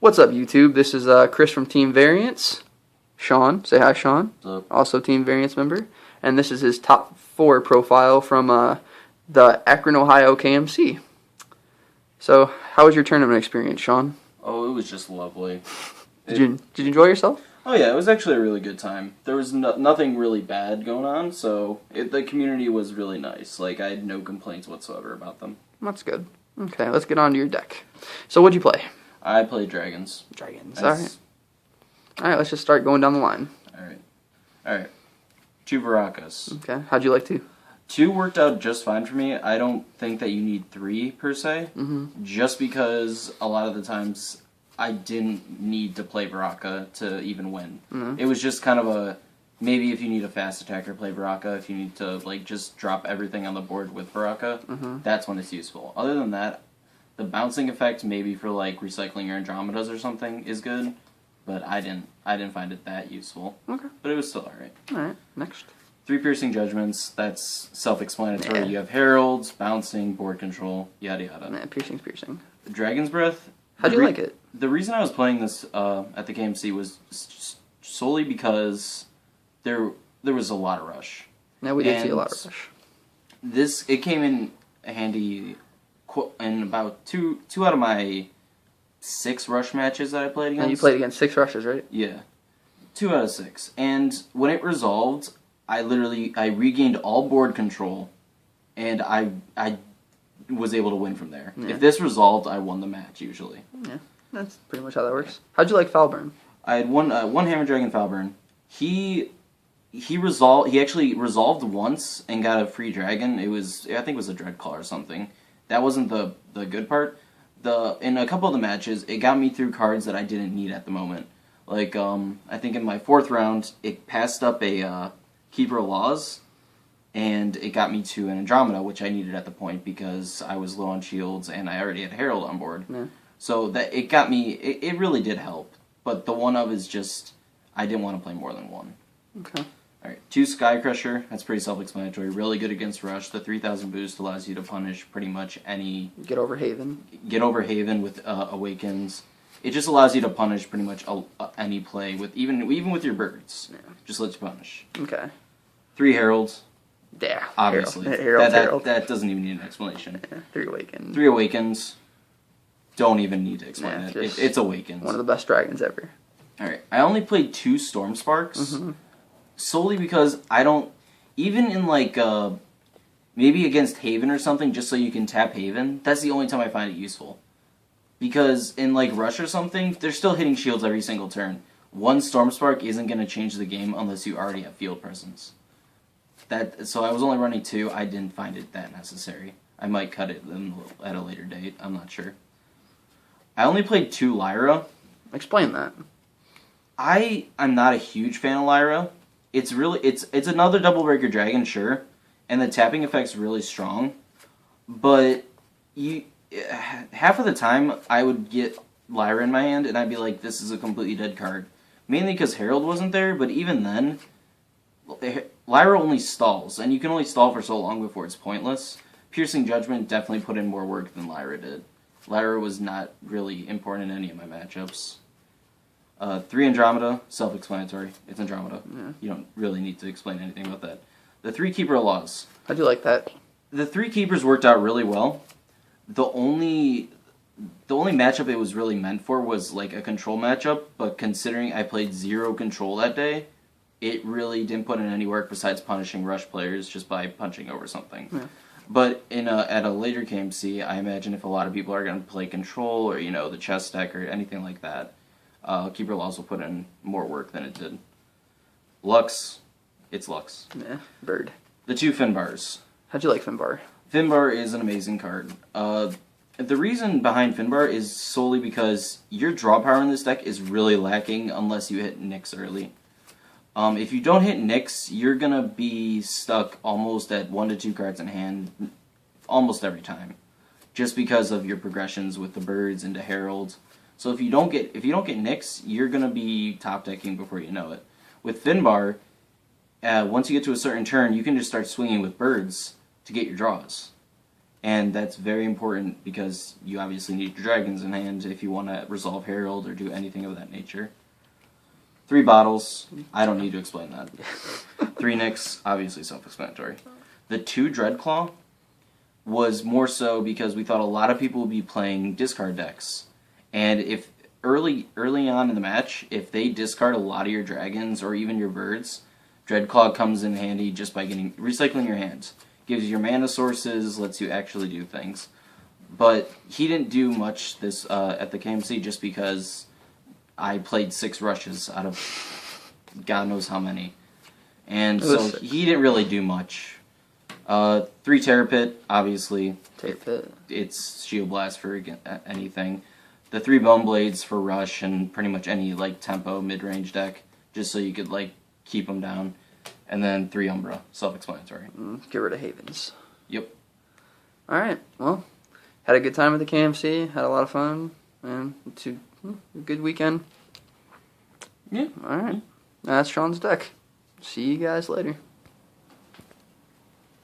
What's up, YouTube? This is Chris from Team Variance. Sean, say hi, Sean. What's up? Also Team Variance member. And this is his top 4 profile from the Akron, Ohio KMC. So, how was your tournament experience, Sean? Oh, it was just lovely. Did you enjoy yourself? Oh yeah, it was actually a really good time. There was nothing really bad going on, so the community was really nice. Like, I had no complaints whatsoever about them. That's good. Okay, let's get on to your deck. So, what'd you play? I played Dragons. Dragons. Alright, let's just start going down the line. Alright. 2 Baracas. Okay, how'd you like 2? 2 worked out just fine for me. I don't think that you need 3, per se. Just because a lot of the times I didn't need to play Baraka to even win. It was just kind of a, maybe if you need a fast attacker, play Baraka. If you need to, like, just drop everything on the board with Baraka, that's when it's useful. Other than that, the bouncing effect, maybe for, like, recycling your Andromedas or something, is good. But I didn't find it that useful. Okay. But it was still alright. Alright, next. 3 Piercing Judgments, that's self-explanatory. Yeah. You have Heralds, bouncing, board control, yada yada. Nah, piercing's piercing. Dragon's Breath. How'd you like it? The reason I was playing this at the KMC was solely because there was a lot of rush. Yeah, we did see a lot of rush. It came in handy in about two out of my 6 rush matches that I played against. And you played against 6 rushes, right? Yeah. 2 out of 6. And when it resolved, I regained all board control, and I was able to win from there. Yeah. If this resolved, I won the match, usually. Yeah, that's pretty much how that works. How'd you like Falburn? I had one Hammer Dragon Falburn. He actually resolved once and got a free dragon. I think it was a Dreadclaw or something. That wasn't the good part. In a couple of the matches, it got me through cards that I didn't need at the moment. Like, I think in my 4th round, it passed up a Keeper of Laws, and it got me to an Andromeda, which I needed at the point because I was low on shields and I already had Herald on board. Yeah. So that it got me, it really did help. But the one of is just, I didn't want to play more than 1. Okay. Alright, 2 Sky Crusher, that's pretty self-explanatory. Really good against Rush. The 3000 boost allows you to punish pretty much any... Get over Haven. Get over Haven with Awakens. It just allows you to punish pretty much any play, with even with your birds. Yeah. Just lets you punish. Okay. 3 Heralds. Yeah. Obviously. Herald. That doesn't even need an explanation. Yeah. 3 Awakens. 3 Awakens. Don't even need to explain it. It's Awakens. One of the best dragons ever. Alright, I only played 2 Storm Sparks. Solely because I don't, even in like, maybe against Haven or something, just so you can tap Haven, that's the only time I find it useful. Because in like Rush or something, they're still hitting shields every single turn. 1 Storm Spark isn't going to change the game unless you already have field presence. So I was only running 2, I didn't find it that necessary. I might cut it at a later date, I'm not sure. I only played 2 Lyra. Explain that. I'm not a huge fan of Lyra. It's another Double Breaker Dragon, sure, and the tapping effect's really strong, but half of the time I would get Lyra in my hand and I'd be like, this is a completely dead card. Mainly because Herald wasn't there, but even then, Lyra only stalls, and you can only stall for so long before it's pointless. Piercing Judgment definitely put in more work than Lyra did. Lyra was not really important in any of my matchups. 3 Andromeda, self-explanatory. It's Andromeda. Yeah. You don't really need to explain anything about that. The 3 Keeper of Laws. How'd you like that? The 3 Keepers worked out really well. The only matchup it was really meant for was like a control matchup, but considering I played 0 control that day, it really didn't put in any work besides punishing Rush players just by punching over something. Yeah. But at a later KMC, I imagine if a lot of people are going to play control or, the chess deck or anything like that, Keeper Laws will put in more work than it did. Lux. It's Lux. Yeah, bird. The 2 Finbars. How'd you like Finbar? Finbar is an amazing card. The reason behind Finbar is solely because your draw power in this deck is really lacking unless you hit Nyx early. If you don't hit Nyx, you're going to be stuck almost at 1 to 2 cards in hand almost every time. Just because of your progressions with the birds into Herald. So if you don't get Nyx, you're going to be top decking before you know it. With Finbar, once you get to a certain turn, you can just start swinging with birds to get your draws. And that's very important because you obviously need your dragons in hand if you want to resolve Herald or do anything of that nature. 3 bottles, I don't need to explain that. 3 Nicks, obviously self-explanatory. The 2 Dreadclaw was more so because we thought a lot of people would be playing discard decks. And if early on in the match, if they discard a lot of your dragons or even your birds, Dreadclaw comes in handy just by recycling your hands. Gives you your mana sources, lets you actually do things. But he didn't do much this at the KMC just because I played 6 rushes out of God knows how many. And so he didn't really do much. 3 Terror Pit, obviously. Terror Pit. It's Shield Blast for anything. The 3 Bone Blades for rush and pretty much any like tempo mid-range deck, just so you could like keep them down. And then 3 Umbra, self-explanatory. Get rid of Havens. Yep. Alright, well, had a good time at the KMC, had a lot of fun, and it's a good weekend. Yeah. Alright, that's Sean's deck. See you guys later.